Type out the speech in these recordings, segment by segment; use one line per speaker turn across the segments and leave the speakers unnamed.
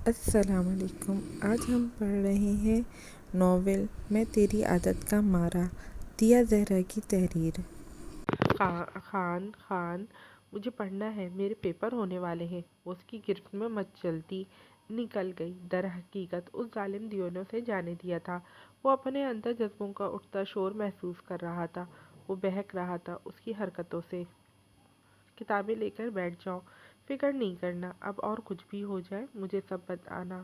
السلام علیکم۔ آج ہم پڑھ رہے ہیں ناول میں تیری عادت کا مارا، دیا زہرا کی تحریر۔
خان مجھے پڑھنا ہے، میرے پیپر ہونے والے ہیں۔ وہ اس کی گرفت میں مچلتی نکل گئی۔ در حقیقت اس ظالم دیو نے اسے جانے دیا تھا۔ وہ اپنے اندر جذبوں کا اٹھتا شور محسوس کر رہا تھا۔ وہ بہک رہا تھا اس کی حرکتوں سے۔ کتابیں لے کر بیٹھ جاؤ، فکر نہیں کرنا، اب اور کچھ بھی ہو جائے مجھے سب بتانا۔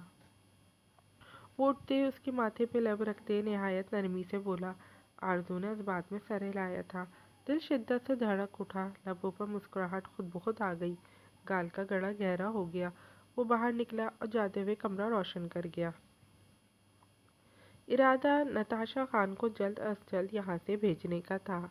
وہ اٹھتے اس کے ماتھے پہ لب رکھتے نہایت نرمی سے بولا۔ آرزو نے اس بات میں سر ہلایا تھا۔ دل شدت سے دھڑک اٹھا، لبوں پر مسکراہٹ خود بخود آ گئی، گال کا گڑا گہرا ہو گیا۔ وہ باہر نکلا اور جاتے ہوئے کمرہ روشن کر گیا۔ ارادہ نتاشا خان کو جلد از جلد یہاں سے بھیجنے کا تھا۔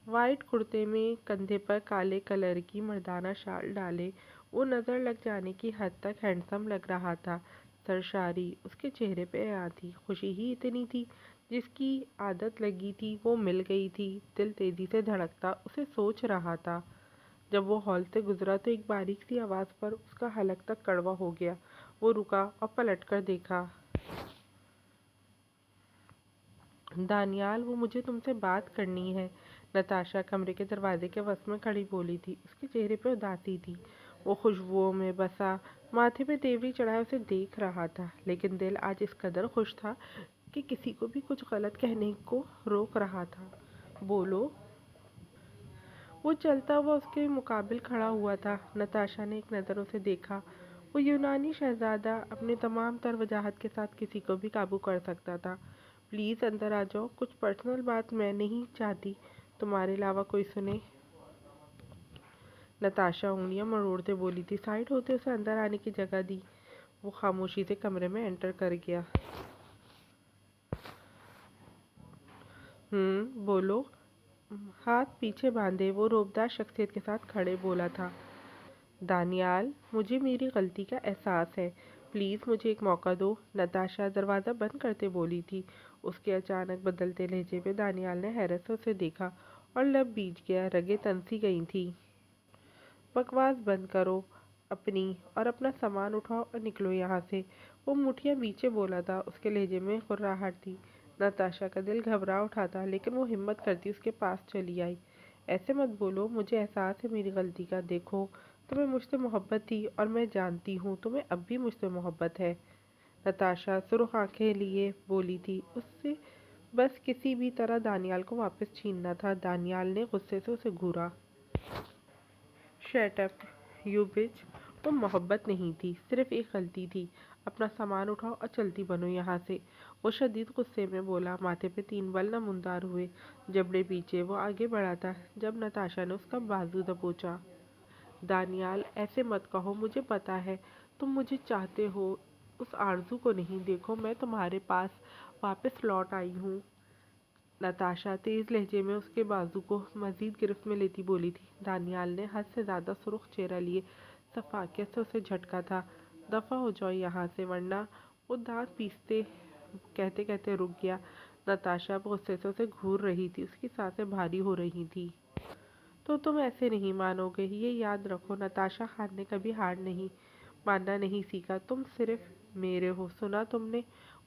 وائٹ کرتے میں کندھے پر کالے کلر کی مردانہ شال ڈالے وہ نظر لگ جانے کی حد تک ہینڈسم لگ رہا تھا۔ سرشاری اس کے چہرے پہ عیاں تھی، خوشی ہی اتنی تھی۔ جس کی عادت لگی تھی وہ مل گئی تھی۔ دل تیزی سے دھڑکتا اسے سوچ رہا تھا۔ جب وہ ہال سے گزرا تو ایک باریک سی آواز پر اس کا حلق تک کڑوا ہو گیا۔ وہ رکا اور پلٹ کر دیکھا۔ دانیال، وہ مجھے تم سے بات کرنی ہے۔ نتاشا کمرے کے دروازے کے وسط میں کھڑی بولی تھی۔ اس کے چہرے پہ اداسی تھی۔ وہ خوشبوؤں میں بسا ماتھے پہ تیوری چڑھائے اسے دیکھ رہا تھا، لیکن دل آج اس قدر خوش تھا کہ کسی کو بھی کچھ غلط کہنے کو روک رہا تھا۔ بولو۔ وہ چلتا ہوا اس کے مقابل کھڑا ہوا تھا۔ نتاشا نے ایک نظر اسے دیکھا۔ وہ یونانی شہزادہ اپنے تمام تر وجاہت کے ساتھ کسی کو بھی قابو کر سکتا تھا۔ پلیز اندر آ جاؤ، کچھ پرسنل بات میں نہیں چاہتی تمہارے علاوہ کوئی سنے۔ نتاشا انگلیاں مروڑتے بولی تھی۔ سائڈ ہوتے اسے اندر آنے کی جگہ دی۔ وہ خاموشی سے کمرے میں انٹر کر گیا۔ بولو۔ ہاتھ پیچھے باندھے وہ روبدار شخصیت کے ساتھ کھڑے بولا تھا۔ دانیال، مجھے میری غلطی کا احساس ہے، پلیز مجھے ایک موقع دو۔ نتاشا دروازہ بند کرتے بولی تھی۔ اس کے اچانک بدلتے لہجے پہ دانیال نے حیرت سے اسے دیکھا اور لب بیچ گیا، رگیں تن سی گئی تھیں۔ بکواس بند کرو اپنی اور اپنا سامان اٹھاؤ اور نکلو یہاں سے، وہ مٹھیاں بیچے بولا تھا۔ اس کے لہجے میں غراہٹ تھی۔ نتاشا کا دل گھبرا اٹھا تھا، لیکن وہ ہمت کرتی اس کے پاس چلی آئی۔ ایسے مت بولو، مجھے احساس ہے میری غلطی کا۔ دیکھو، تمہیں مجھ سے محبت تھی اور میں جانتی ہوں تمہیں اب بھی مجھ سے محبت ہے۔ نتاشا سرخ آنکھیں لیے بولی تھی۔ اس سے بس کسی بھی طرح دانیال کو واپس چھیننا تھا۔ دانیال نے غصے سے اسے گھورا۔ شٹ اپ یو بچ۔ وہ محبت نہیں تھی، صرف ایک غلطی تھی۔ اپنا سامان اٹھاؤ اور چلتی بنو یہاں سے، وہ شدید غصے میں بولا۔ ماتھے پہ 3 بل نمودار ہوئے، جبڑے پیچھے۔ وہ آگے بڑھا تھا جب نتاشا نے اس کا بازو دبوچا۔ دانیال، ایسے مت کہو، مجھے پتا ہے تم مجھے چاہتے ہو، اس آرزو کو نہیں۔ دیکھو، میں تمہارے پاس واپس لوٹ آئی ہوں۔ نتاشا تیز لہجے میں اس کے بازو کو مزید گرفت میں لیتی بولی تھی۔ دانیال نے حد سے زیادہ سرخ چہرہ لیے شفقت سے اسے جھٹکا تھا۔ دفع ہو جاؤ یہاں سے ورنہ۔ وہ دانت پیستے کہتے کہتے رک گیا۔ نتاشا اب غصے سے اسے گھور رہی تھی، اس کی سانسیں بھاری ہو رہی تھیں۔ تو تم ایسے نہیں مانو گے، یہ یاد رکھو۔ نتاشا خان نے کبھی ہار نہیں ماننا نہیں سیکھا۔ تم صرف میرے ہو، سنا تم نے؟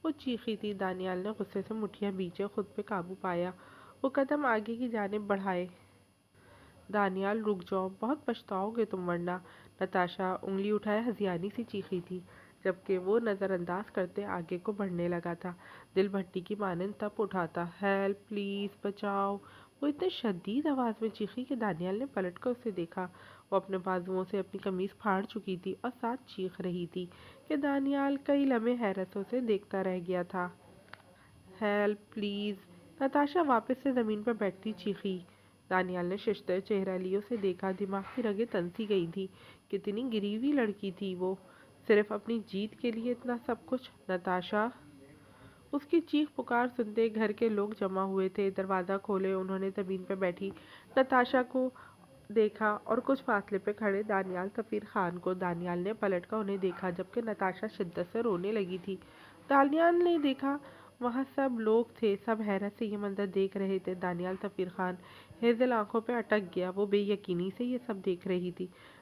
وہ چیخی تھی۔ دانیال نے غصے سے مٹھیاں بیچے خود پہ قابو پایا۔ وہ قدم آگے کی جانب بڑھائے۔ دانیال، رک جاؤ، بہت پچھتاؤ گے تم ورنہ۔ نتاشا انگلی اٹھائے ہذیانی سی چیخی تھی، جبکہ وہ نظر انداز کرتے آگے کو بڑھنے لگا تھا، دل بھٹی کی مانند تپ اٹھا تھا۔ ہیلپ، پلیز، بچاؤ، وہ اتنے شدید آواز میں چیخی کہ دانیال نے پلٹ کر اسے دیکھا۔ وہ اپنے بازوؤں سے اپنی قمیض پھاڑ چکی تھی اور ساتھ چیخ رہی تھی کہ دانیال کئی لمحے حیرت سے اسے دیکھتا رہ گیا تھا۔ Help, please. نتاشا واپس سے زمین پر بیٹھتی چیخی۔ دانیال نے ششدر چہرہ لیے اسے دیکھا، دماغ کی رگیں تن سی گئی تھی۔ کتنی گری ہوئی لڑکی تھی وہ، صرف اپنی جیت کے لیے اتنا سب کچھ۔ نتاشا! اس کی چیخ پکار سنتے گھر کے لوگ جمع ہوئے تھے۔ دروازہ کھولے، انہوں نے زمین پہ بیٹھی نتاشا کو دیکھا اور کچھ فاصلے پہ کھڑے دانیال سفیر خان کو۔ دانیال نے پلٹ کر انہیں دیکھا، جبکہ نتاشا شدت سے رونے لگی تھی۔ دانیال نے دیکھا وہاں سب لوگ تھے، سب حیرت سے یہ منظر دیکھ رہے تھے۔ دانیال سفیر خان ہیزل آنکھوں پہ اٹک گیا، وہ بے یقینی سے یہ سب دیکھ رہی تھی۔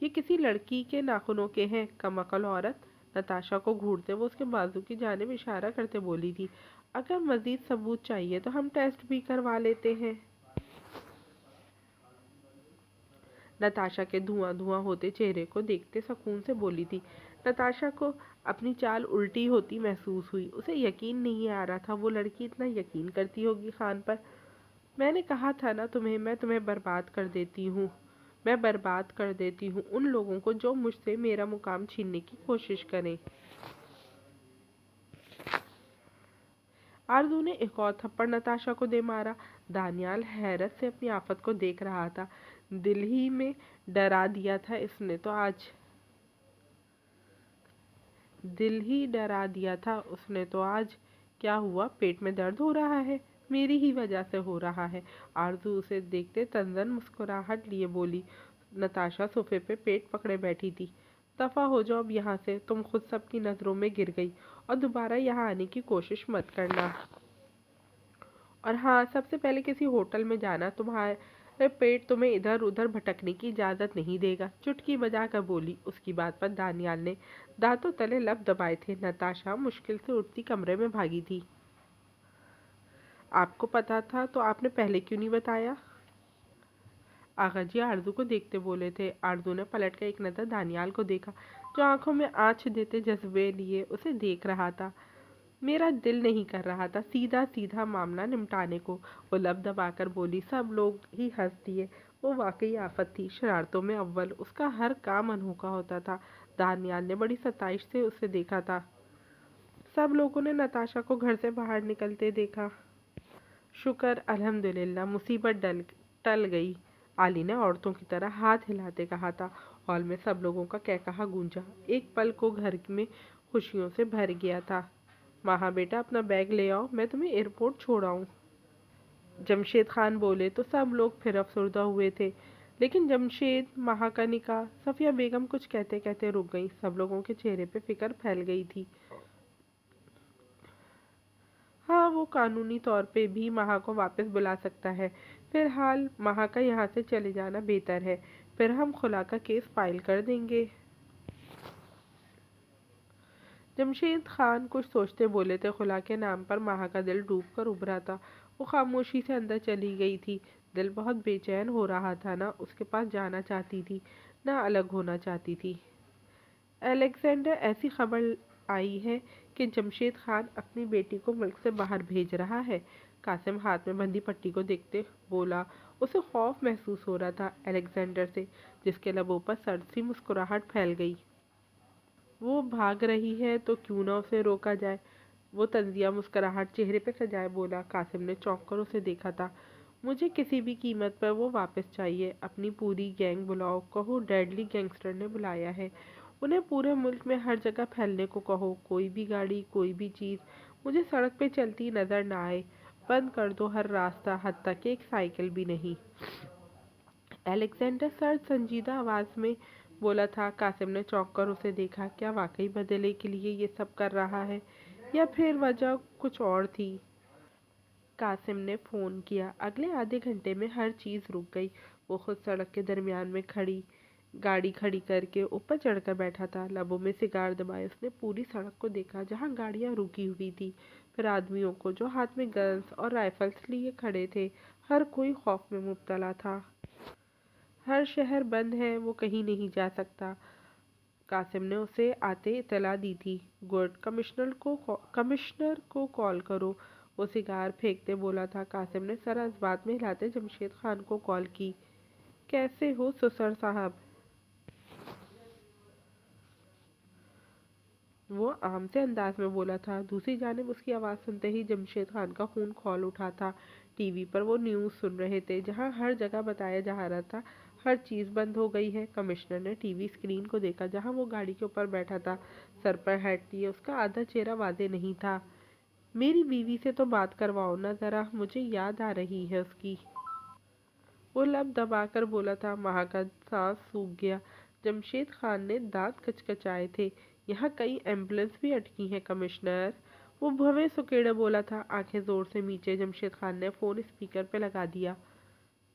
یہ کسی لڑکی کے ناخنوں کے ہیں، کم عقل عورت۔ نتاشا کو گھورتے وہ اس کے بازو کی جانب اشارہ کرتے بولی تھی۔ اگر مزید ثبوت چاہیے تو ہم ٹیسٹ بھی کروا لیتے ہیں۔ نتاشا کے دھواں دھواں ہوتے چہرے کو دیکھتے سکون سے بولی تھی۔ نتاشا کو اپنی چال الٹی ہوتی محسوس ہوئی۔ اسے یقین نہیں آ رہا تھا وہ لڑکی اتنا یقین کرتی ہوگی خان پر۔ میں نے کہا تھا نا تمہیں، میں تمہیں برباد کر دیتی ہوں، میں برباد کر دیتی ہوں ان لوگوں کو جو مجھ سے میرا مقام چھیننے کی کوشش کریں۔ آرزو نے ایک اور تھپڑ نتاشا کو دے مارا۔ دانیال حیرت سے اپنی آفت کو دیکھ رہا تھا۔ دل ہی میں ڈرا دیا تھا اس نے تو آج دل ہی ڈرا دیا تھا اس نے تو آج کیا ہوا؟ پیٹ میں درد ہو رہا ہے؟ میری ہی وجہ سے ہو رہا ہے۔ آرزو اسے دیکھتے تنزن مسکراہٹ لیے بولی۔ نتاشا صوفے پہ پیٹ پکڑے بیٹھی تھی۔ دفع ہو جاؤ اب یہاں سے، تم خود سب کی نظروں میں گر گئی اور دوبارہ یہاں آنے کی کوشش مت کرنا۔ اور ہاں، سب سے پہلے کسی ہوٹل میں جانا، تمہارے پیٹ تمہیں ادھر ادھر بھٹکنے کی اجازت نہیں دے گا، چٹکی بجا کر بولی۔ اس کی بات پر دانیال نے دانتوں تلے لب دبائے تھے۔ نتاشا مشکل سے اٹھتی کمرے میں بھاگی تھی۔ آپ کو پتا تھا تو آپ نے پہلے کیوں نہیں بتایا؟ آغا جی آرزو کو دیکھتے بولے تھے۔ آرزو نے پلٹ کر ایک نظر دانیال کو دیکھا جو آنکھوں میں آنچ دیتے جذبے لیے اسے دیکھ رہا تھا۔ میرا دل نہیں کر رہا تھا سیدھا سیدھا معاملہ نمٹانے کو، وہ لب دبا کر بولی۔ سب لوگ ہی ہنس دیے۔ وہ واقعی آفت تھی، شرارتوں میں اول، اس کا ہر کام انوکھا ہوتا تھا۔ دانیال نے بڑی ستائش سے اسے دیکھا تھا۔ سب لوگوں نے نتاشا کو گھر سے باہر نکلتے دیکھا۔ شکر الحمدللہ، مصیبت ٹل گئی، علی نے عورتوں کی طرح ہاتھ ہلاتے کہا تھا۔ ہال میں سب لوگوں کا کہکہا گونجا۔ ایک پل کو گھر میں خوشیوں سے بھر گیا تھا۔ ماہا بیٹا اپنا بیگ لے آؤ، میں تمہیں ایئرپورٹ چھوڑ آؤں۔ جمشید خان بولے تو سب لوگ پھر افسردہ ہوئے تھے، لیکن جمشید ماہا کا نکاح، صفیہ بیگم کچھ کہتے کہتے رک گئی۔ سب لوگوں کے چہرے پہ فکر پھیل گئی تھی۔ ہاں، وہ قانونی طور پہ بھی ماہا کو واپس بلا سکتا ہے، فی الحال ماہا کا یہاں سے چلے جانا بہتر ہے، پھر ہم خلا کا کیس فائل کر دیں گے۔ جمشید خان کچھ سوچتے بولے تھے۔ خلا کے نام پر ماہا کا دل ڈوب کر ابھرا تھا۔ وہ خاموشی سے اندر چلی گئی تھی۔ دل بہت بے چین ہو رہا تھا، نہ اس کے پاس جانا چاہتی تھی نہ الگ ہونا چاہتی تھی۔ الیگزینڈر، ایسی خبر آئی ہے کہ جمشید خان اپنی بیٹی کو ملک سے باہر بھیج رہا ہے۔ قاسم ہاتھ میں بندھی پٹی کو دیکھتے بولا۔ اسے خوف محسوس ہو رہا تھا الیگزینڈر سے، جس کے لبوں پر سرد سی مسکراہٹ پھیل گئی۔ وہ بھاگ رہی ہے تو کیوں نہ اسے روکا جائے، وہ طنزیہ مسکراہٹ چہرے پہ سجائے بولا۔ قاسم نے چونک کر اسے دیکھا تھا۔ مجھے کسی بھی قیمت پر وہ واپس چاہیے۔ اپنی پوری گینگ بلاؤ، کہو ڈیڈلی گینگسٹر نے بلایا ہے، انہیں پورے ملک میں ہر جگہ پھیلنے کو کہو۔ کوئی بھی گاڑی، کوئی بھی چیز مجھے سڑک پہ چلتی نظر نہ آئے، بند کر دو ہر راستہ، حتیٰ کہ ایک سائیکل بھی نہیں۔ الیگزینڈر سرد سنجیدہ آواز میں بولا تھا۔ قاسم نے چونک کر اسے دیکھا۔ کیا واقعی بدلے کے لیے یہ سب کر رہا ہے، یا پھر وجہ کچھ اور تھی؟ قاسم نے فون کیا۔ اگلے آدھے گھنٹے میں ہر چیز رک گئی۔ وہ خود سڑک کے درمیان میں گاڑی کھڑی کر کے اوپر چڑھ کر بیٹھا تھا، لبوں میں سگار دبائے۔ اس نے پوری سڑک کو دیکھا جہاں گاڑیاں رکی ہوئی تھی، پھر آدمیوں کو جو ہاتھ میں گنز اور رائفلز لیے کھڑے تھے۔ ہر کوئی خوف میں مبتلا تھا۔ ہر شہر بند ہے، وہ کہیں نہیں جا سکتا۔ قاسم نے اسے آتے اطلاع دی تھی۔ گڈ، کمشنر کو کال کرو، وہ سگار پھینکتے بولا تھا۔ قاسم نے سر اس بات میں ہلاتے جمشید خان کو کال کی۔ کیسے ہو سسر صاحب؟ وہ عام سے انداز میں بولا تھا۔ دوسری جانب اس کی آواز سنتے ہی جمشید خان کا خون کھول اٹھا تھا۔ ٹی وی پر وہ نیوز سن رہے تھے جہاں ہر جگہ بتایا جا رہا تھا ہر چیز بند ہو گئی ہے۔ کمشنر نے ٹی وی اسکرین کو دیکھا جہاں وہ گاڑی کے اوپر بیٹھا تھا، سر پر ہیٹ لیے۔ اس کا آدھا چہرہ واضح نہیں تھا۔ میری بیوی سے تو بات کرواؤ نا ذرا، مجھے یاد آ رہی ہے اس کی۔ وہ لب دبا کر بولا تھا۔ ماہا کا سانس سوکھ گیا۔ جمشید خان نے دانت کچکچائے تھے۔ یہاں کئی ایمبولینس بھی اٹکی ہیں کمشنر، وہ بھویں سکیڑے بولا تھا، آنکھیں زور سے میچے۔ جمشید خان نے فون اسپیکر پہ لگا دیا۔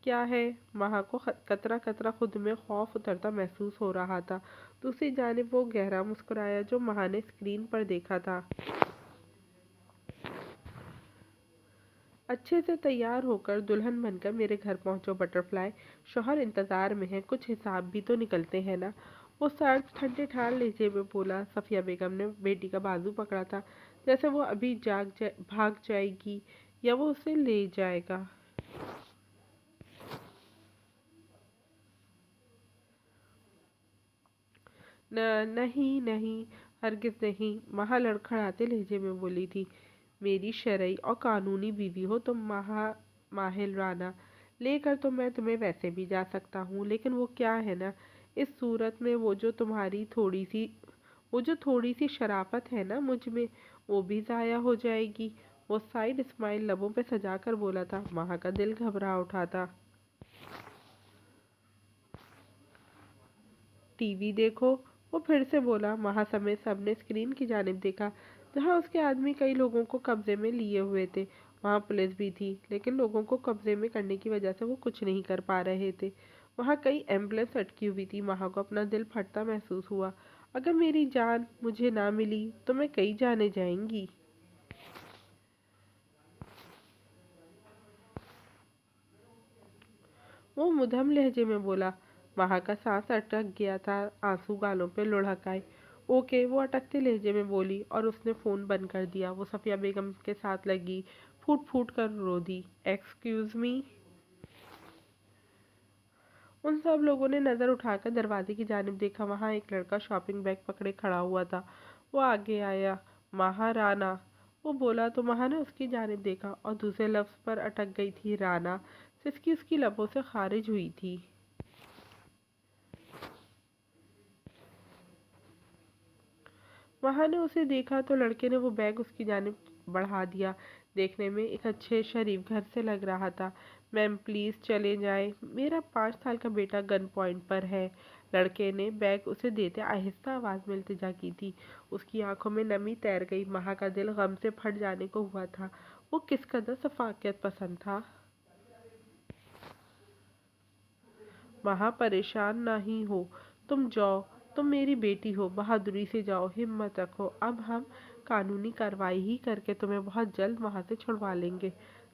کیا ہے؟ مہا کو قطرہ قطرہ خود میں خوف اترتا محسوس ہو رہا تھا۔ دوسری جانب وہ گہرا مسکرایا جو مہا نے اسکرین پر دیکھا تھا۔ اچھے سے تیار ہو کر دلہن بن کر میرے گھر پہنچو بٹر فلائی، شوہر انتظار میں ہے، کچھ حساب بھی تو نکلتے ہیں نا۔ وہ سرد ٹھنڈے ٹھار لہجے میں بولا۔ صفیہ بیگم نے بیٹی کا بازو پکڑا تھا، جیسے وہ ابھی بھاگ جائے گی یا وہ اسے لے جائے گا۔ نہیں نہیں، ہرگز نہیں، مہا لڑکھڑاتے لہجے میں بولی تھی۔ میری شرعی اور قانونی بیوی ہو تم ماہل رانا، لے کر تو میں تمہیں ویسے بھی جا سکتا ہوں، لیکن وہ کیا ہے نا، اس صورت میں وہ جو تھوڑی سی شرافت ہے نا مجھ میں، وہ بھی ضائع ہو جائے گی۔ وہ سائیڈ اسمائل لبوں پہ سجا کر بولا تھا۔ مہا کا دل گھبرا اٹھا تھا۔ ٹی وی دیکھو، وہ پھر سے بولا۔ مہا سمیت سب نے اسکرین کی جانب دیکھا، جہاں اس کے آدمی کئی لوگوں کو قبضے میں لیے ہوئے تھے۔ وہاں پولیس بھی تھی، لیکن لوگوں کو قبضے میں کرنے کی وجہ سے وہ کچھ نہیں کر پا رہے تھے۔ وہاں کئی ایمبولینس اٹکی ہوئی تھی۔ مہا کو اپنا دل پھٹتا محسوس ہوا۔ اگر میری جان مجھے نہ ملی تو میں کئی جانیں جائیں گی۔ وہ مدھم لہجے میں بولا۔ مہا کا سانس اٹک گیا تھا، آنسو گالوں پہ لڑھک آئے۔ اوکے، وہ اٹکتے لہجے میں بولی اور اس نے فون بند کر دیا۔ وہ صفیہ بیگم کے ساتھ لگی، پھوٹ پھوٹ کر رو دی۔ Excuse me. ان سب لوگوں نے نظر اٹھا کر دروازے کی جانب دیکھا۔ وہاں ایک لڑکا شاپنگ بیگ پکڑے کھڑا ہوا تھا۔ وہ آگے آیا۔ مہا رانا، وہ بولا تو مہا نے اس کی جانب دیکھا اور دوسرے لفظ پر اٹک گئی تھی۔ رانا سسکی اس کی لبوں سے خارج ہوئی تھی۔ مہا نے اسے دیکھا تو لڑکے نے وہ بیگ اس کی جانب بڑھا دیا۔ دیکھنے میں ایک اچھے شریف گھر سے لگ رہا تھا۔ میم پلیز چلے جائیں، میرا 5 سال کا بیٹا گن پوائنٹ پر ہے۔ لڑکے نے بیگ اسے دیتے آہستہ آواز میں التجا کی تھی۔ اس کی آنکھوں میں نمی تیر گئی۔ مہا کا دل غم سے پھٹ جانے کو ہوا تھا۔ وہ کس قدر شفقت پسند تھا۔ مہا پریشان نہیں ہو، تم جاؤ، تم میری بیٹی ہو، بہادری سے جاؤ، ہمت رکھو، اب ہم قانونی کارروائی ہی کر کے تمہیں بہت جلد وہاں سے چھڑوا لیں گے۔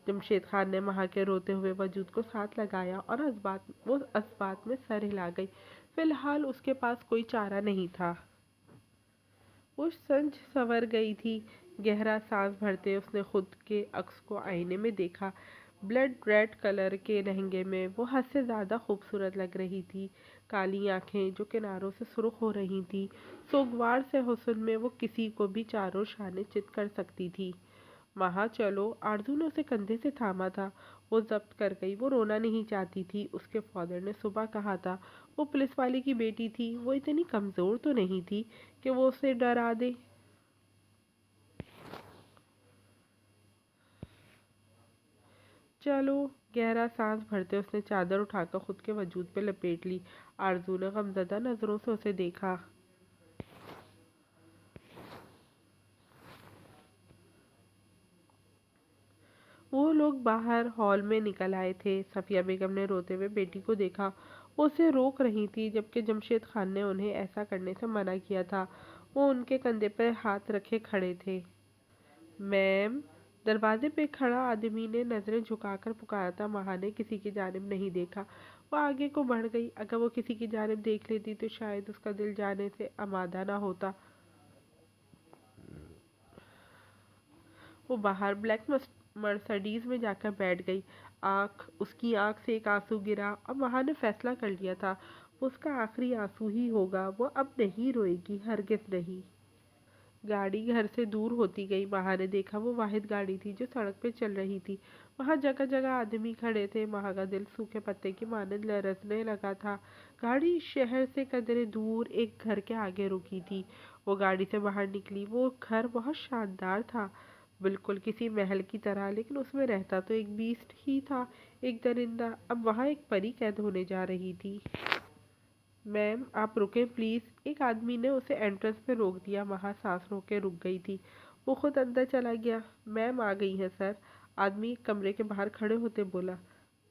جمشید خان نے مہا کے روتے ہوئے وجود کو ساتھ لگایا اور وہ اس بات میں سر ہلا گئی۔ فی الحال اس کے پاس کوئی چارہ نہیں تھا۔ وہ سنج سنور گئی تھی۔ گہرا سانس بھرتے اس نے خود کے عکس کو آئینے میں دیکھا۔ بلڈ ریڈ کلر کے لہنگے میں وہ حد سے زیادہ خوبصورت لگ رہی تھی۔ کالی آنکھیں جو کناروں سے سرخ ہو رہی تھیں، سوگوار سے حسن میں وہ کسی کو بھی چاروں شانے چت کر سکتی تھی۔ مہا چلو، آرزو نے اسے کندھے سے تھاما تھا۔ وہ ضبط کر گئی۔ وہ رونا نہیں چاہتی تھی۔ اس کے فادر نے صبح کہا تھا وہ پولیس والے کی بیٹی تھی، وہ اتنی کمزور تو نہیں تھی کہ وہ اسے ڈرا دے۔ چلو، گہرا سانس بھرتے اس نے چادر اٹھا کر خود کے وجود پہ لپیٹ لی۔ آرزو نے غمزدہ نظروں سے اسے دیکھا۔ وہ لوگ باہر ہال میں نکل آئے تھے۔ صفیہ بیگم نے روتے ہوئے بیٹی کو دیکھا۔ وہ اسے روک رہی تھی، جبکہ جمشید خان نے انہیں ایسا کرنے سے منع کیا تھا۔ وہ ان کے کندھے پر ہاتھ رکھے کھڑے تھے۔ میم، دروازے پہ کھڑا آدمی نے نظریں جھکا کر پکارا تھا۔ مہا نے کسی کی جانب نہیں دیکھا۔ وہ آگے کو بڑھ گئی۔ اگر وہ کسی کی جانب دیکھ لیتی تو شاید اس کا دل جانے سے آمادہ نہ ہوتا۔ وہ باہر بلیک مرسڈیز میں جا کر بیٹھ گئی۔ اس کی آنکھ سے ایک آنسو گرا اور مہا نے فیصلہ کر لیا تھا وہ اس کا آخری آنسو ہی ہوگا۔ وہ اب نہیں روئے گی، ہرگز نہیں۔ گاڑی گھر سے دور ہوتی گئی۔ مہا نے دیکھا وہ واحد گاڑی تھی جو سڑک پہ چل رہی تھی۔ وہاں جگہ جگہ آدمی کھڑے تھے۔ مہا کا دل سوکھے پتے کی مانند لرزنے لگا تھا۔ گاڑی شہر سے قدرے دور ایک گھر کے آگے رکی تھی۔ وہ گاڑی سے باہر نکلی۔ وہ گھر بہت شاندار تھا، بالکل کسی محل کی طرح، لیکن اس میں رہتا تو ایک بیسٹ ہی تھا، ایک درندہ۔ اب وہاں ایک پری قید ہونے جا رہی تھی۔ میم، آپ رکیں پلیز، ایک آدمی نے اسے انٹرنس پہ روک دیا۔ مہا سانس روک کے رک گئی تھی۔ وہ خود اندر چلا گیا۔ میم آ گئی ہیں سر، آدمی ایک کمرے کے باہر کھڑے ہوتے بولا۔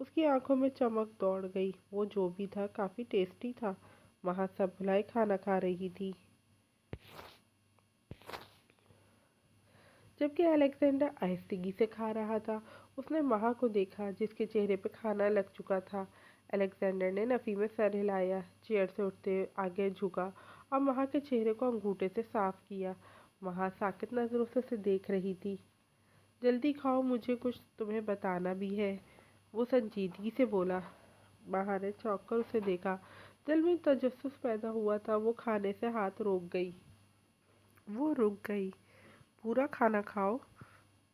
اس کی آنکھوں میں چمک دوڑ گئی۔ وہ جو بھی تھا کافی ٹیسٹی تھا۔ وہاں سب بھلائی کھانا کھا رہی تھی، جبکہ الیگزینڈر آہستگی سے کھا رہا تھا۔ اس نے مہا کو دیکھا جس کے چہرے پہ کھانا لگ چکا تھا۔ الیگزینڈر نے نفی میں سر ہلایا، چیئر سے اٹھتے آگے جھکا اور مہا کے چہرے کو انگوٹھے سے صاف کیا۔ مہا ساکت نظروں سے اسے دیکھ رہی تھی۔ جلدی کھاؤ، مجھے کچھ تمہیں بتانا بھی ہے، وہ سنجیدگی سے بولا۔ مہا نے چونک کر اسے دیکھا۔ دل میں تجسس پیدا ہوا تھا۔ وہ کھانے سے ہاتھ روک گئی۔ وہ رک گئی۔ پورا کھانا کھاؤ،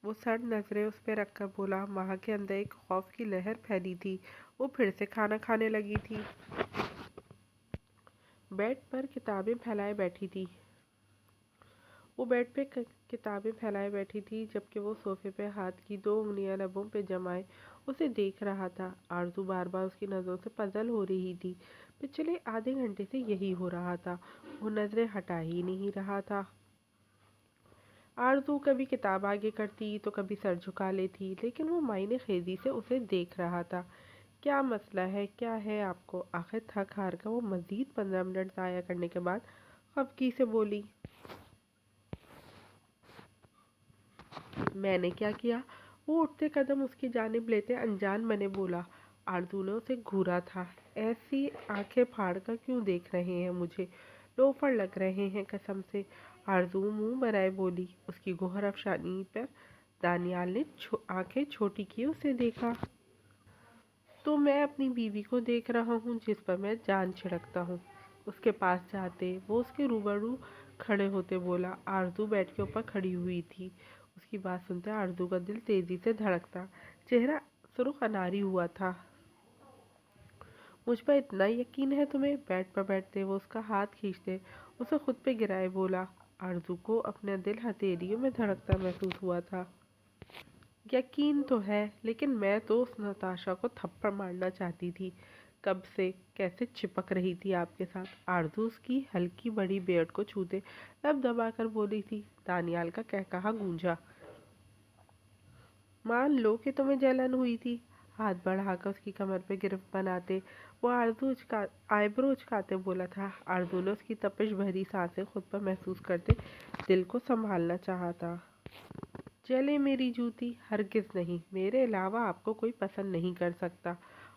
وہ سرد نظریں اس پہ رکھ کر بولا۔ مہا کے اندر ایک خوف کی لہر پھیلی تھی۔ وہ پھر سے کھانا کھانے لگی تھی۔ بیڈ پر کتابیں پھیلائے بیٹھی تھی۔ وہ بیڈ پہ کتابیں پھیلائے بیٹھی تھی جبکہ وہ صوفے پہ ہاتھ کی 2 انگلیاں لبوں پہ جمائے اسے دیکھ رہا تھا۔ آرزو بار بار اس کی نظروں سے پزل ہو رہی تھی۔ پچھلے آدھے گھنٹے سے یہی ہو رہا تھا، وہ نظریں ہٹا ہی نہیں رہا تھا۔ آرزو کبھی کتاب آگے کرتی تو کبھی سر جھکا لیتی، لیکن وہ معنی خیزی سے اسے دیکھ رہا تھا۔ کیا مسئلہ ہے؟ کیا ہے آپ کو؟ آخر تھک ہار کر وہ مزید 15 منٹ ضائع کرنے کے بعد خفگی سے بولی۔ میں نے کیا کیا؟ وہ اٹھتے قدم اس کی جانب لیتے انجان بنے بولا۔ آرزو نے اسے گھورا تھا۔ ایسی آنکھیں پھاڑ کر کیوں دیکھ رہے ہیں مجھے؟ لوفر لگ رہے ہیں قسم سے، آرزو منہ بنائے بولی۔ اس کی گوہر افشانی پر دانیال نے آنکھیں چھوٹی کیے اسے دیکھا۔ تو میں اپنی بیوی کو دیکھ رہا ہوں جس پر میں جان چھڑکتا ہوں۔ اس کے پاس جاتے وہ اس کے روبرو کھڑے ہوتے بولا۔ آرزو بیڈ کے اوپر کھڑی ہوئی تھی۔ اس کی بات سنتے آرزو کا دل تیزی سے دھڑکتا، چہرہ سرخ اناری ہوا تھا۔ مجھ پر اتنا یقین ہے تمہیں؟ بیڈ پر بیٹھتے وہ اس کا ہاتھ کھینچتے اسے خود پہ گرائے بولا۔ آرزو کو اپنا دل ہتھیلیوں میں دھڑکتا محسوس ہوا تھا۔ یقین تو ہے، لیکن میں تو اس نتاشا کو تھپڑ مارنا چاہتی تھی، کب سے کیسے چپک رہی تھی آپ کے ساتھ۔ آرزو اس کی ہلکی بڑی بیئرڈ کو چھوتے لب دبا کر بولی تھی۔ دانیال کا قہقہا گونجا۔ مان لو کہ تمہیں جلن ہوئی تھی، ہاتھ بڑھا کر اس کی کمر پہ گرفت بناتے وہ آئیبرو اچکاتے بولا تھا۔ آرزو نے اس کی تپش بھری سانسیں خود پر محسوس کرتے دل کو سنبھالنا چاہا تھا۔ جلے میری جوتی، ہرگز نہیں، میرے علاوہ آپ کو کوئی پسند نہیں کر سکتا،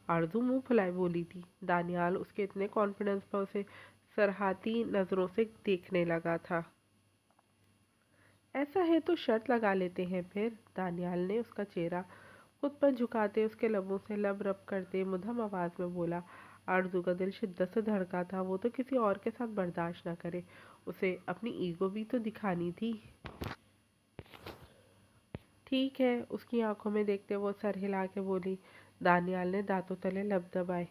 آرزو منہ پھلائے بولی تھی۔ دانیال اس کے اتنے کانفیڈنس پر اسے سرہاتی نظروں سے دیکھنے لگا تھا۔ ایسا ہے تو شرط لگا لیتے ہیں پھر، دانیال نے اس کا چہرہ خود پر جھکاتے اس کے لبوں سے لب رب کرتے مدھم آواز میں بولا۔ آرزو کا دل شدت سے دھڑکا تھا۔ وہ تو کسی اور کے ساتھ برداشت نہ کرے، اسے اپنی ایگو بھی تو دکھانی تھی۔ ٹھیک ہے، اس کی آنکھوں میں دیکھتے وہ سر ہلا کے بولی۔ دانیال نے دانتوں تلے لب دبائے۔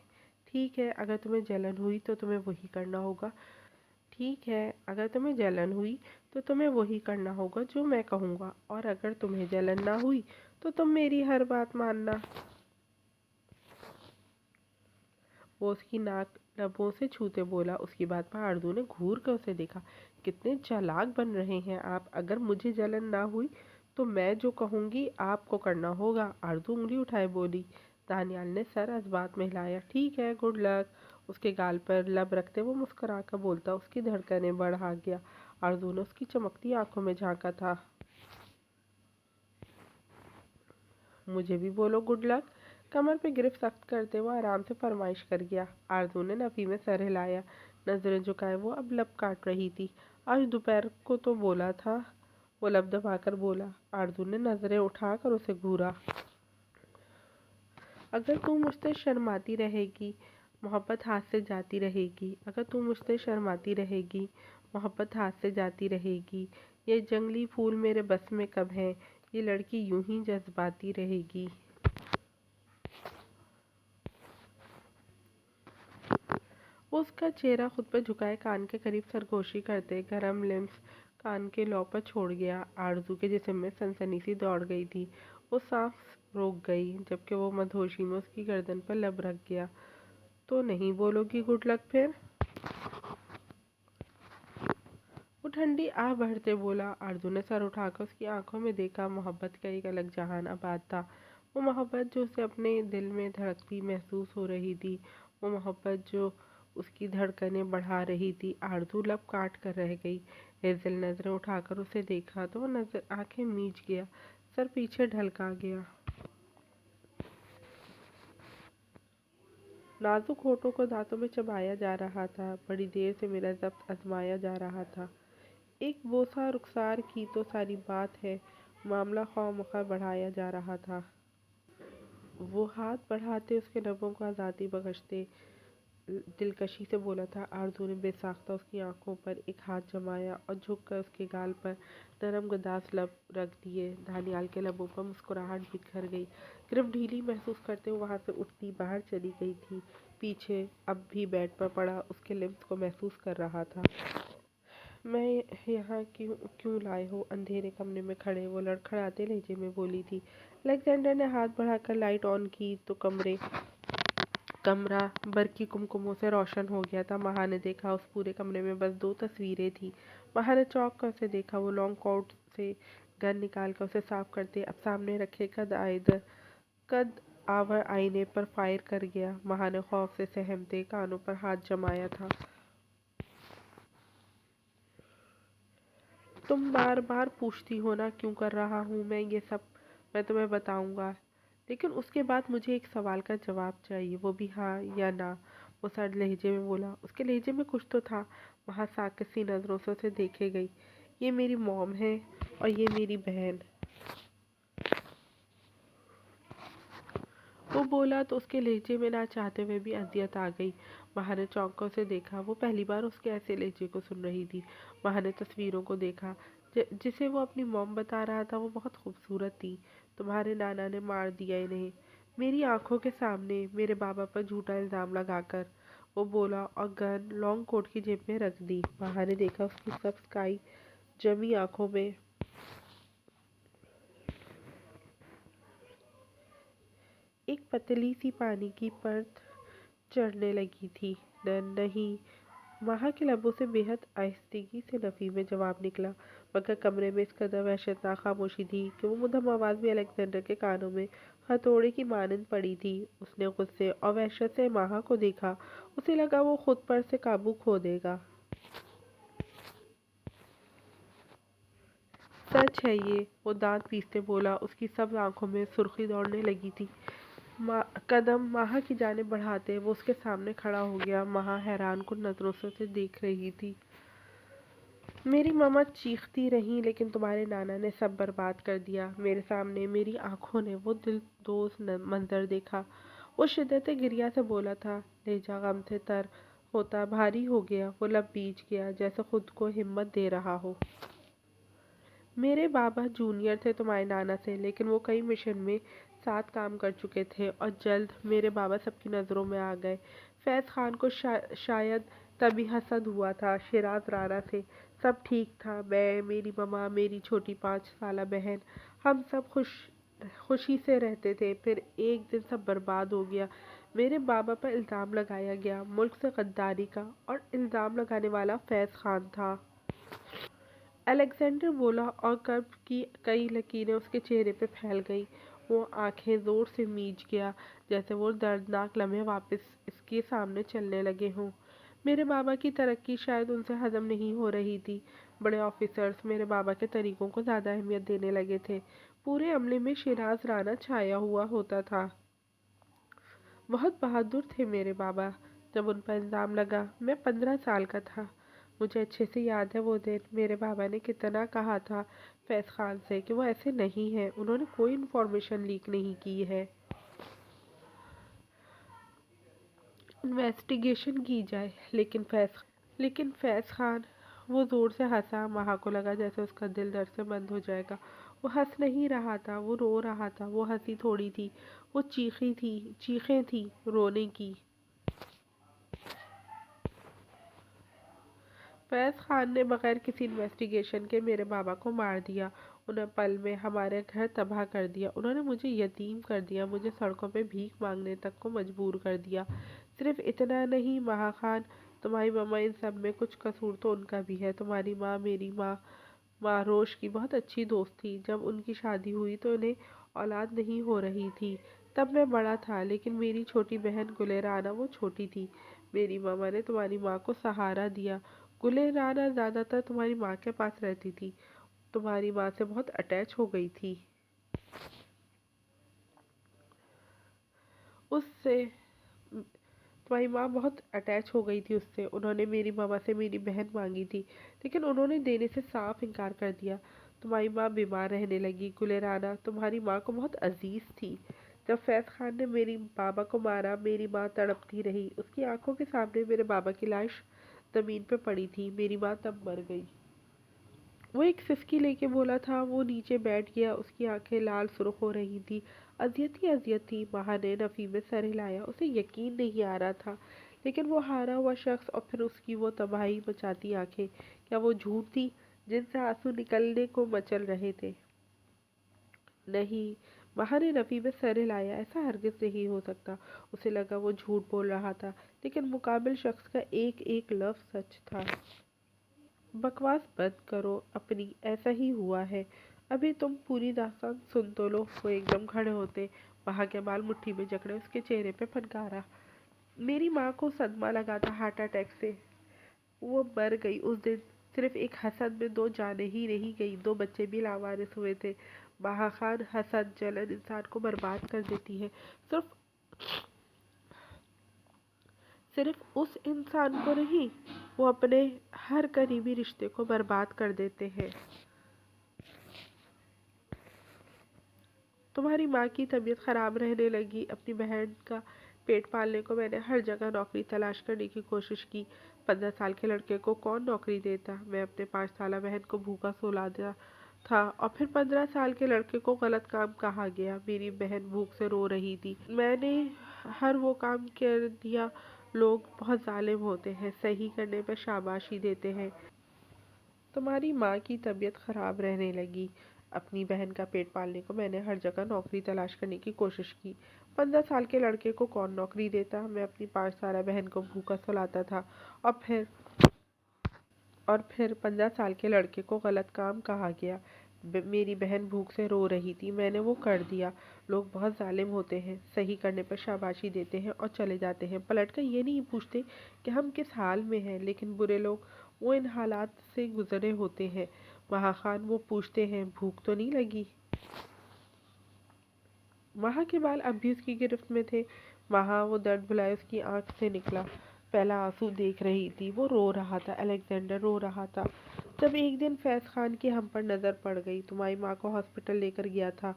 ٹھیک ہے، اگر تمہیں جلن ہوئی تو تمہیں وہی کرنا ہوگا۔ ٹھیک ہے، اگر تمہیں جلن ہوئی تو تمہیں وہی کرنا ہوگا جو میں کہوں گا، اور اگر تمہیں جلن نہ ہوئی تو تم میری ہر بات ماننا۔ وہ اس کی ناک لبوں سے چھوتے بولا۔ اس کی بات پر آرزو نے گھور کر اسے دیکھا۔ کتنے چالاک بن رہے ہیں آپ۔ اگر مجھے جلن نہ ہوئی تو میں جو کہوں گی آپ کو کرنا ہوگا، آرزو انگلی اٹھائے بولی۔ دانیال نے سر اس بات میں ہلایا۔ ٹھیک ہے، گڈ لک، اس کے گال پر لب رکھتے وہ مسکرا کر بولتا۔ اس کی دھڑکنیں بڑھا گیا۔ آرزو نے اس کی چمکتی آنکھوں میں جھانکا تھا۔ مجھے بھی بولو گڈ لک، کمر پہ گرفت سخت کرتے وہ آرام سے فرمائش کر گیا۔ آرزو نے نفی میں سر ہلایا، نظریں جھکائے وہ اب لب کاٹ رہی تھی۔ آج دوپہر کو تو بولا تھا، وہ لب دبا کر بولا۔ آرزو نے نظریں اٹھا کر اسے گھورا۔ اگر تو مجھ سے شرماتی رہے گی، محبت ہاتھ سے جاتی رہے گی، اگر تو مجھ سے شرماتی رہے گی، محبت ہاتھ سے جاتی رہے گی، یہ جنگلی پھول میرے بس میں کب ہیں، یہ لڑکی یوں ہی جذباتی رہے گی۔ وہ اس کا چہرہ خود پر جھکائے کان کے قریب سرگوشی کرتے گرم لمس کان کے لو پر چھوڑ گیا۔ آرزو کے جسم میں سنسنی سی دوڑ گئی تھی۔ وہ سانس روک گئی جبکہ وہ مدہوشی میں اس کی گردن پر لب رکھ گیا۔ تو نہیں بولو گی گڈ لک پھر؟ وہ ٹھنڈی آہ بھرتے بولا۔ آرزو نے سر اٹھا کر اس کی آنکھوں میں دیکھا۔ محبت کا ایک الگ جہان آباد تھا۔ وہ محبت جو اسے اپنے دل میں دھڑکتی محسوس ہو رہی تھی، وہ محبت جو اس کی دھڑکنیں بڑھا رہی تھی۔ آرزو لب کاٹ کر رہ گئی۔ ہیزل نظریں اٹھا کر اسے دیکھا تو وہ آنکھیں میچ گیا، سر پیچھے ڈھلکا گیا۔ نازک ہونٹوں کو دانتوں میں چبایا جا رہا تھا، بڑی دیر سے میرا ضبط آزمایا جا رہا تھا۔ ایک بوسہ رخسار کی تو ساری بات ہے، معاملہ خواہ مخواہ بڑھایا جا رہا تھا۔ وہ ہاتھ بڑھاتے اس کے لبوں کو آزادی بخشتے دلکشی سے بولا تھا۔ آرزو نے بے ساختہ اس کی آنکھوں پر ایک ہاتھ جمایا اور جھک کر اس کے گال پر نرم گداز لب رکھ دیے۔ دانیال کے لبوں پر مسکراہٹ بکھر گئی۔ گرفت ڈھیلی محسوس کرتے ہوئے وہاں سے اٹھتی باہر چلی گئی تھی۔ پیچھے اب بھی بیڈ پر پڑا اس کے لمس کو محسوس کر رہا تھا۔ میں یہاں کیوں لائے ہو؟ اندھیرے کمرے میں کھڑے وہ لڑکھڑاتے لہجے میں بولی تھی۔ الیگزینڈر نے ہاتھ بڑھا کر لائٹ آن کی تو کمرہ برقی کمکموں سے روشن ہو گیا تھا۔ مہا نے دیکھا اس پورے کمرے میں بس 2 تصویریں تھیں۔ مہا نے چونک کر اسے دیکھا۔ وہ لانگ کوٹ سے گن نکال کر اسے صاف کرتے اب سامنے رکھے قد آور آئینے پر فائر کر گیا۔ مہا نے خوف سے سہمتے کانوں پر ہاتھ جمایا تھا۔ تم بار بار پوچھتی ہو نا کیوں کر رہا ہوں میں یہ سب، میں تمہیں بتاؤں گا، لیکن اس کے بعد مجھے ایک سوال کا جواب چاہیے، وہ بھی ہاں یا نہ۔ وہ سرد لہجے میں بولا۔ اس کے لہجے میں کچھ تو تھا۔ وہاں ساکت سی نظروں سے اسے دیکھے گئی۔ یہ میری موم ہے اور یہ میری بہن۔ وہ بولا تو اس کے لہجے میں نہ چاہتے ہوئے بھی اذیت آ گئی۔ مہا نے چونک کر اسے دیکھا۔ وہ پہلی بار اس کے ایسے لہجے کو سن رہی تھی۔ مہا نے تصویروں کو دیکھا۔ جسے وہ اپنی موم بتا رہا تھا وہ بہت خوبصورت تھی۔ تمہارے نانا نے مار دیا انہیں، میری آنکھوں کے سامنے، میرے بابا پر جھوٹا الزام لگا کر، وہ بولا اور گن لانگ کوٹ کی جیب میں رکھ دی۔ مہا نے دیکھا اس کی سبز کائی جمی آنکھوں میں ایک پتلی سی پانی کی پرت چڑھنے لگی تھی۔ نہیں، مہا کے لبوں سے بے حد آہستگی سے نفی میں جواب نکلا، مگر کمرے میں اس قدر وحشتناک خاموشی تھی کہ وہ مدھم آواز بھی الیگزینڈر کے کانوں میں ہتھوڑے کی مانند پڑی تھی۔ اس نے غصے اور وحشت سے مہا کو دیکھا۔ اسے لگا وہ خود پر سے قابو کھو دے گا۔ سچ ہے یہ، وہ دانت پیستے بولا۔ اس کی سبز آنکھوں میں سرخی دوڑنے لگی تھی۔ قدم مہا کی جانب بڑھاتے وہ اس کے سامنے کھڑا ہو گیا۔ مہا حیران کن نظروں سے اسے دیکھ رہی تھی۔ میری ماما چیختی رہیں لیکن تمہارے نانا نے سب برباد کر دیا۔ میرے سامنے میری آنکھوں نے وہ دلدوز منظر دیکھا۔ وہ شدت گریہ سے بولا تھا، لہجہ غم سے تر ہوتا بھاری ہو گیا۔ وہ لب بیچ گیا جیسے خود کو ہمت دے رہا ہو۔ میرے بابا جونیئر تھے تمہارے نانا سے، لیکن وہ کئی مشن میں ساتھ کام کر چکے تھے اور جلد میرے بابا سب کی نظروں میں آ گئے۔ فیض خان کو شاید تبھی حسد ہوا تھا۔ شیراز رانا سے سب ٹھیک تھا، میں، میری ماما، میری چھوٹی 5 سالہ بہن، ہم سب خوشی سے رہتے تھے۔ پھر ایک دن سب برباد ہو گیا۔ میرے بابا پر الزام لگایا گیا، ملک سے غداری کا، اور الزام لگانے والا فیض خان تھا۔ الیگزینڈر بولا اور کرب کی کئی لکیریں اس کے چہرے پہ پھیل گئیں۔ وہ آنکھیں زور سے میچ گیا جیسے وہ دردناک لمحے واپس اس کے سامنے چلنے لگے ہوں۔ میرے بابا کی ترقی شاید ان سے ہضم نہیں ہو رہی تھی۔ بڑے آفیسرز میرے بابا کے طریقوں کو زیادہ اہمیت دینے لگے تھے۔ پورے عملے میں شیراز رانا چھایا ہوا ہوتا تھا۔ بہت بہادر تھے میرے بابا۔ جب ان پر الزام لگا میں 15 سال کا تھا۔ مجھے اچھے سے یاد ہے وہ دن میرے بابا نے کتنا کہا تھا فیض خان سے کہ وہ ایسے نہیں ہیں، انہوں نے کوئی انفارمیشن لیک نہیں کی ہے، انویسٹیگیشن کی جائے۔ لیکن فیض خان، وہ زور سے ہنسا۔ مہا کو لگا جیسے اس کا دل درد سے بند ہو جائے گا۔ وہ ہنس نہیں رہا تھا، وہ رو رہا تھا۔ وہ ہنسی تھوڑی تھی، وہ چیخیں تھیں رونے کی۔ فیض خان نے بغیر کسی انویسٹیگیشن کے میرے بابا کو مار دیا۔ انہیں پل میں ہمارے گھر تباہ کر دیا۔ انہوں نے مجھے یتیم کر دیا، مجھے سڑکوں پہ بھیک مانگنے تک کو مجبور کر دیا۔ صرف اتنا نہیں مہا خان، تمہاری ماما، ان سب میں کچھ قصور تو ان کا بھی ہے۔ تمہاری ماں، میری ماں، ماں روش کی بہت اچھی دوست تھی۔ جب ان کی شادی ہوئی تو انہیں اولاد نہیں ہو رہی تھی۔ تب میں بڑا تھا، لیکن میری چھوٹی بہن گلِ وہ چھوٹی تھی۔ میری ماما نے تمہاری ماں کو سہارا دیا۔ گلِ زیادہ تر تمہاری ماں کے پاس رہتی تھی، تمہاری ماں سے بہت اٹیچ ہو گئی تھی۔ اس سے تمہاری ماں بہت اٹیچ ہو گئی تھی اس سے۔ انہوں نے میری ماما سے میری بہن مانگی تھی، لیکن انہوں نے دینے سے صاف انکار کر دیا۔ تمہاری ماں بیمار رہنے لگی۔ گلِ تمہاری ماں کو بہت عزیز تھی۔ جب فیض خان نے میری بابا کو مارا، میری ماں تڑپتی رہی۔ اس کی آنکھوں کے سامنے میرے بابا کی لاش زمین پہ پڑی تھی۔ میری ماں تب مر گئی۔ وہ ایک سسکی لے کے بولا تھا۔ وہ نیچے بیٹھ گیا، اس کی آنکھیں لال سرخ ہو رہی تھی۔ اذیت تھی۔ ماں نے نفی میں سر ہلایا۔ اسے یقین نہیں آ رہا تھا، لیکن وہ ہارا ہوا شخص اور پھر اس کی وہ تباہی مچاتی آنکھیں، کیا وہ جھوٹ تھی جن سے آنسو نکلنے کو مچل رہے تھے؟ نہیں، ماں نے نفی میں سر ہلایا۔ ایسا ہرگز نہیں ہو سکتا۔ اسے لگا وہ جھوٹ بول رہا تھا، لیکن مقابل شخص کا ایک ایک لفظ سچ تھا۔ بکواس بند کرو اپنی، ایسا ہی ہوا ہے۔ ابھی تم پوری داستان سن تو لو۔ وہ ایک دم کھڑے ہوتے، وہاں کے بال مٹھی میں جکڑے، اس کے چہرے پہ پھنکارا۔ میری ماں کو صدمہ لگا تھا ہارٹ اٹیک سے۔ وہ مر گئی اس دن۔ صرف ایک حسد میں 2 جانیں ہی نہیں گئی، 2 بچے بھی لاوارث ہوئے تھے۔ بہا خان، حسد، جلن انسان کو برباد کر دیتی ہے۔ صرف اس انسان کو نہیں، وہ اپنے ہر قریبی رشتے کو برباد کر دیتے ہیں۔ تمہاری ماں کی طبیعت خراب رہنے لگی۔ اپنی بہن کا پیٹ پالنے کو میں نے ہر جگہ نوکری تلاش کرنے کی کوشش کی۔ 15 سال کے لڑکے کو کون نوکری دیتا؟ میں اپنے 5 سالہ بہن کو بھوکا سلا دیا تھا، اور پھر 15 سال کے لڑکے کو غلط کام کہا گیا۔ میری بہن بھوک سے رو رہی تھی۔ میں نے ہر وہ کام کر دیا۔ لوگ بہت ظالم ہوتے ہیں، صحیح کرنے پہ شاباشی دیتے ہیں۔ تمہاری ماں کی طبیعت خراب رہنے لگی۔ اپنی بہن کا پیٹ پالنے کو میں نے ہر جگہ نوکری تلاش کرنے کی کوشش کی۔ 15 سال کے لڑکے کو کون نوکری دیتا؟ میں اپنی 5 سالہ بہن کو بھوکا سلاتا تھا، اور پھر 15 سال کے لڑکے کو غلط کام کہا گیا۔ میری بہن بھوک سے رو رہی تھی۔ میں نے وہ کر دیا۔ لوگ بہت ظالم ہوتے ہیں، صحیح کرنے پر شاباشی دیتے ہیں اور چلے جاتے ہیں، پلٹ کر یہ نہیں پوچھتے کہ ہم کس حال میں ہیں۔ لیکن برے لوگ، وہ ان حالات سے گزرے ہوتے ہیں۔ بہا خان، وہ پوچھتے ہیں بھوک تو نہیں لگی؟ وہاں کے بال اب بھی اس کی گرفت میں تھے۔ وہاں وہ درد بھلائے اس کی آنکھ سے نکلا پہلا آنسو دیکھ رہی تھی۔ وہ رو رہا تھا، الیگزینڈر رو رہا تھا۔ جب ایک دن فیض خان کی ہم پر نظر پڑ گئی، تمہاری ماں کو ہاسپٹل لے کر گیا تھا،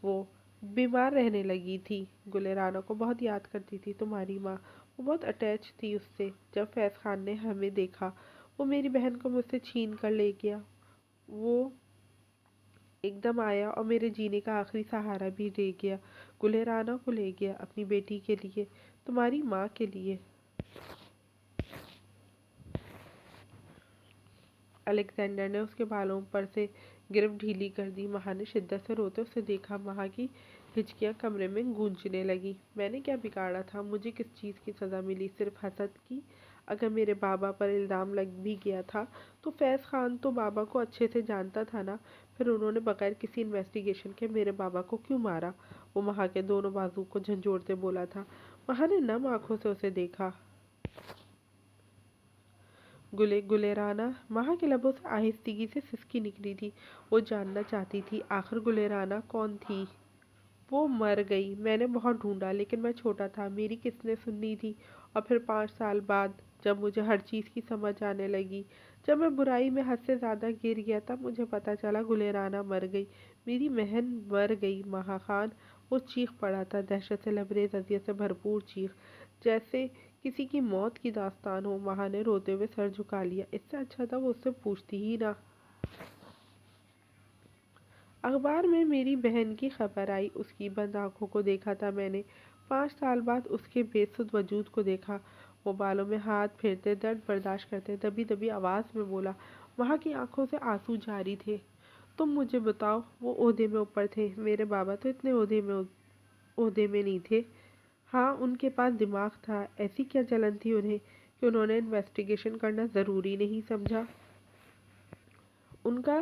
وہ بیمار رہنے لگی تھی۔ گلِ کو بہت یاد کرتی تھی تمہاری ماں، وہ بہت اٹیچ تھی اس سے۔ جب فیض خان نے ہمیں دیکھا، وہ میری بہن کو مجھ سے چھین کر لے گیا۔ وہ ایک دم آیا اور میرے جینے کا آخری سہارا بھی لے گیا۔ گلِ کو لے گیا، اپنی بیٹی کے لیے، تمہاری ماں کے لیے۔ الیگزینڈر نے اس کے بالوں پر سے گرفت ڈھیلی کر دی۔ ماں نے شدت سے روتے اسے دیکھا۔ ماں کی ہچکیاں کمرے میں گونجنے لگی۔ میں نے کیا بگاڑا تھا؟ مجھے کس چیز کی سزا ملی؟ صرف حسد کی؟ اگر میرے بابا پر الزام لگ بھی گیا تھا تو فیض خان تو بابا کو اچھے سے جانتا تھا نا، پھر انہوں نے بغیر کسی انویسٹیگیشن کے میرے بابا کو کیوں مارا؟ وہ ماں کے دونوں بازو کو جھنجھوڑتے بولا تھا۔ ماں نے نم آنکھوں سے اسے دیکھا۔ گلِ ماں کے لبوں سے آہستگی سے سسکی نکلی تھی۔ وہ جاننا چاہتی تھی آخر گلِ کون تھی؟ وہ مر گئی۔ میں نے بہت ڈھونڈا، لیکن میں چھوٹا تھا، میری کس نے سننی تھی؟ اور پھر 5 سال بعد، جب مجھے ہر چیز کی سمجھ آنے لگی، جب میں برائی میں حد سے زیادہ گر گیا، تب مجھے پتا چلا گلِ مر گئی، میری بہن مر گئی۔ ماں خان، وہ چیخ پڑا تھا، دہشت سے لبریز، اذیت سے بھرپور چیخ، جیسے کسی کی موت کی داستان ہو۔ ماں نے روتے ہوئے سر جھکا لیا۔ اس سے اچھا تھا وہ اس سے پوچھتی ہی نہ۔ اخبار میں میری بہن کی خبر آئی۔ اس کی بند آنکھوں کو دیکھا تھا میں نے۔ 5 سال بعد اس کے بے سدھ وجود کو دیکھا۔ وہ بالوں میں ہاتھ پھیرتے، درد برداشت کرتے، دبی دبی آواز میں بولا۔ وہاں کی آنکھوں سے آنسو جاری تھے۔ تم مجھے بتاؤ، وہ عہدے میں اوپر تھے، میرے بابا تو اتنے عہدے میں نہیں تھے۔ ہاں، ان کے پاس دماغ تھا۔ ایسی کیا جلن تھی انہیں کہ انہوں نے انویسٹیگیشن کرنا ضروری نہیں سمجھا؟ ان کا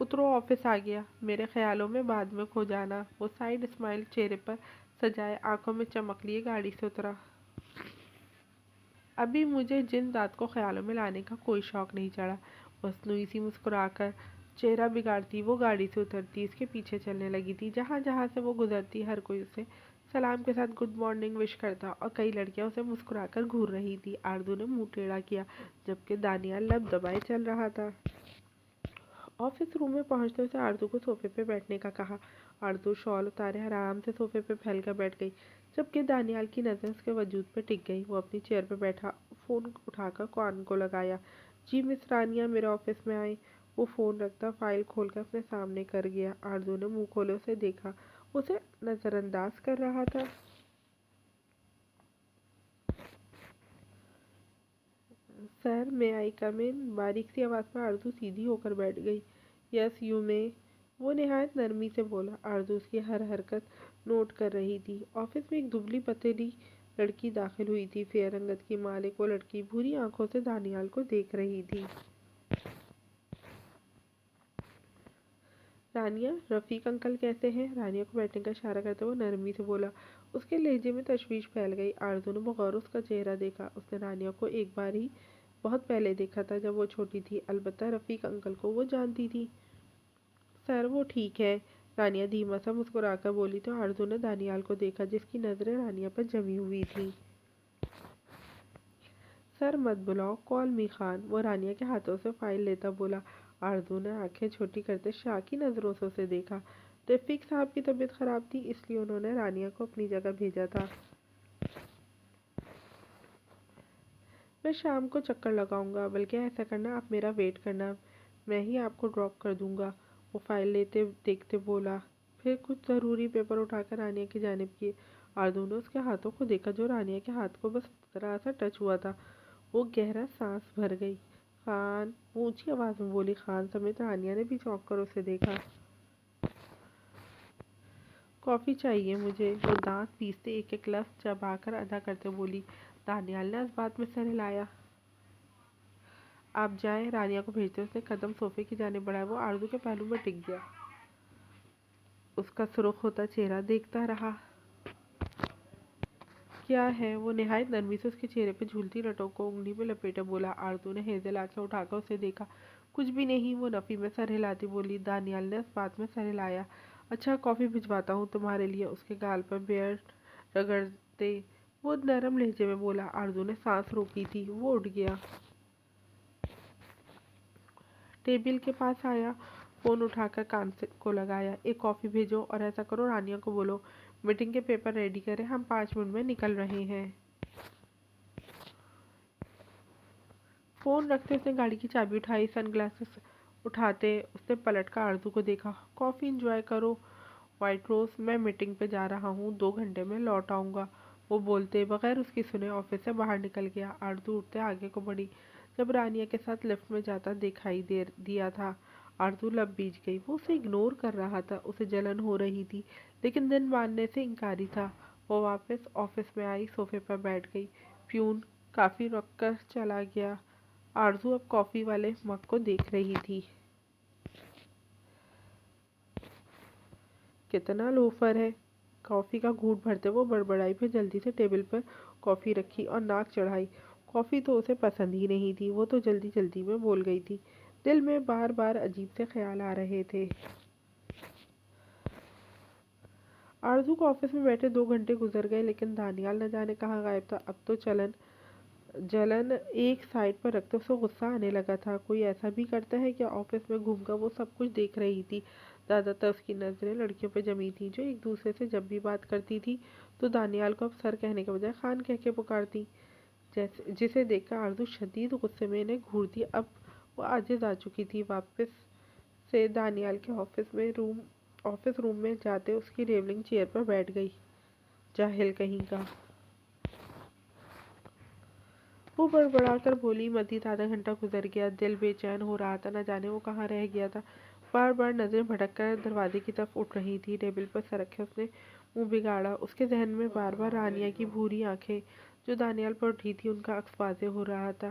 اترو آفس آ گیا، میرے خیالوں میں بعد میں کھو جانا۔ وہ سائڈ اسمائل چہرے پر سجائے، آنکھوں میں چمک لیے گاڑی سے اترا۔ ابھی مجھے جن ذات کو خیالوں میں لانے کا کوئی شوق نہیں چڑھا۔ مصنوعی سی مسکرا کر چہرہ بگاڑتی وہ گاڑی سے اترتی، اس کے پیچھے چلنے لگی تھی۔ جہاں جہاں سے وہ گزرتی ہر کوئی اسے سلام کے ساتھ گڈ مارننگ وش کرتا اور کئی لڑکیاں اسے مسکرا کر گھور رہی تھی۔ آرزو نے منہ ٹیڑھا کیا جبکہ دانیال لب دبائے چل رہا تھا۔ آفس روم میں پہنچتے اسے آرزو کو صوفے پہ بیٹھنے کا کہا۔ آرزو شال اتارے آرام سے صوفے پہ پھیل کر بیٹھ گئی جبکہ دانیال کی نظر اس کے وجود پہ ٹک گئی۔ وہ اپنی چیئر پہ بیٹھا، فون اٹھا کر کان کو لگایا۔ جی مس رانیہ، میرے آفس میں آئیں۔ وہ فون رکھتا فائل کھول کر اپنے سامنے کر گیا۔ آرزو نے منہ کھولے اسے دیکھا، اسے نظر انداز کر رہا تھا۔ سر میں آئی کم ان؟ باریک سی آواز پر آرزو سیدھی ہو کر بیٹھ گئی۔ یس یو میں، وہ نہایت نرمی سے بولا۔ آرزو اس کی ہر حرکت نوٹ کر رہی تھی۔ آفس میں ایک دبلی پتلی لڑکی داخل ہوئی تھی، فیئر رنگت کی مالک۔ وہ لڑکی بھوری آنکھوں سے دانیال کو دیکھ رہی تھی۔ رانیہ، رفیق انکل کیسے ہیں؟ رانیہ کو بیٹھنے کا اشارہ کرتے وہ نرمی سے بولا۔ اس کے لہجے میں تشویش پھیل گئی۔ آرزو نے بغور اس کا چہرہ دیکھا۔ اس نے رانیہ کو ایک بار ہی بہت پہلے دیکھا تھا جب وہ چھوٹی تھی، البتہ رفیق انکل کو وہ جانتی تھی۔ سر وہ ٹھیک ہے، رانیہ دھیما سا مسکرا کر بولی تو آرزو نے دانیال کو دیکھا جس کی نظریں رانیہ پر جمی ہوئی تھیں۔ سر مت بلاؤ، کال می خان، وہ رانیہ کے ہاتھوں سے فائل لیتا بولا۔ آرزو نے آنکھیں چھوٹی کرتے شاکی نظروں سے اسے دیکھا۔ رفیق صاحب کی طبیعت خراب تھی، اس لیے انہوں نے رانیہ کو اپنی جگہ بھیجا تھا۔ میں شام کو چکر لگاؤں گا، بلکہ ایسا کرنا آپ میرا ویٹ کرنا، میں ہی آپ کو ڈراپ کر دوں گا، وہ فائل لیتے دیکھتے بولا۔ پھر کچھ ضروری پیپر اٹھا کر رانیہ کی جانب کیے۔ آرزو نے اس کے ہاتھوں کو دیکھا جو رانیہ کے ہاتھ کو بس ذرا سا ٹچ ہوا تھا۔ وہ گہرا سانس بھر گئی۔ خان، وہ اونچی آواز میں بولی۔ خان سمیت رانیہ نے بھی چونک کر اسے دیکھا۔ کافی چاہیے مجھے، وہ دانت پیستے ایک ایک لفظ چبا کر ادا کرتے بولی۔ دانیال نے اس بات میں سر ہلایا۔ آپ جائیں، رانیہ کو بھیجتے اس نے قدم صوفے کی جانب بڑھایا۔ وہ آرزو کے پہلو میں ٹک گیا، اس کا سرخ ہوتا چہرہ دیکھتا رہا۔ کیا ہے؟ وہ نہایت نرمی سے اس کے چہرے پہ جھولتی لٹوں کو انگلی میں لپیٹے بولا۔ آرزو نے ہیزل آنکھیں اٹھا کر اسے دیکھا۔ کچھ بھی نہیں، وہ نفی میں سر ہلاتی بولی۔ دانیال نے اس بات میں سر ہلایا۔ اچھا، کافی بھجواتا ہوں تمہارے لیے، اس کے گال پر بیئر رگڑتے وہ نرم لہجے میں بولا۔ آرزو نے سانس روکی تھی، وہ اٹھ گیا، ٹیبل کے پاس آیا، فون اٹھا کر کان کو لگایا۔ ایک کافی بھیجو اور ایسا کرو رانیہ کو بولو میٹنگ کے پیپر ریڈی کرے، ہم 5 منٹ میں نکل رہے ہیں۔ فون رکھتے اس نے گاڑی کی چابی اٹھائی۔ سن گلاسز اٹھاتے اس نے پلٹ کر آرزو کو دیکھا۔ کافی انجوائے کرو وائٹ روز، میں میٹنگ پہ جا رہا ہوں، 2 گھنٹے میں لوٹ آؤں گا، وہ بولتے بغیر اس کی سنے آفس سے باہر نکل گیا۔ آرزو اٹھتے آگے کو بڑھی، جب رانیہ کے ساتھ لفٹ میں جاتا دکھائی دیا تھا آرزو لب بیچ گئی۔ وہ اسے اگنور کر رہا تھا، اسے جلن ہو رہی تھی لیکن دن ماننے سے انکاری تھا۔ وہ واپس آفس میں آئی، صوفے پر بیٹھ گئی۔ پیون کافی رکھ کر چلا گیا۔ آرزو اب کافی والے مگ کو دیکھ رہی تھی۔ کتنا لوفر ہے، کافی کا گھونٹ بھرتے وہ بڑبڑائی، پھر جلدی سے ٹیبل پر کافی رکھی اور ناک چڑھائی۔ کافی تو اسے پسند ہی نہیں تھی، وہ تو جلدی جلدی میں بول گئی تھی۔ دل میں بار بار عجیب سے خیال آ رہے تھے۔ آرزو کو آفس میں بیٹھے 2 گھنٹے گزر گئے لیکن دانیال نہ جانے کہاں غائب تھا۔ اب تو جلن ایک سائڈ پر رکھتے اسے غصہ آنے لگا تھا۔ کوئی ایسا بھی کرتا ہے کیا؟ آفس میں گھوم کر وہ سب کچھ دیکھ رہی تھی۔ زیادہ تر اس کی نظریں لڑکیوں پہ جمی تھیں جو ایک دوسرے سے جب بھی بات کرتی تھی تو دانیال کو اب سر کہنے کے بجائے خان کہہ کے پکارتی، جسے دیکھ کر آرزو شدید غصے میں انہیں گھورتی۔ اب وہ عاجز آ چکی تھی۔ واپس سے دانیال کے آفس روم میں جاتے اس کی ریولنگ چیئر پر بیٹھ گئی۔ جاہل کہیں کا، وہ بڑبڑا کر بولی۔ مزید آدھا گھنٹہ گزر گیا، دل بے چین ہو رہا تھا، نہ جانے وہ کہاں رہ گیا تھا۔ بار بار نظریں بھٹک کر دروازے کی طرف اٹھ رہی تھی۔ ٹیبل پر سر رکھے اس نے منہ بگاڑا۔ اس کے ذہن میں بار بار رانیہ کی بھوری آنکھیں جو دانیال پر اٹھی تھی ان کا عکس واضح ہو رہا تھا۔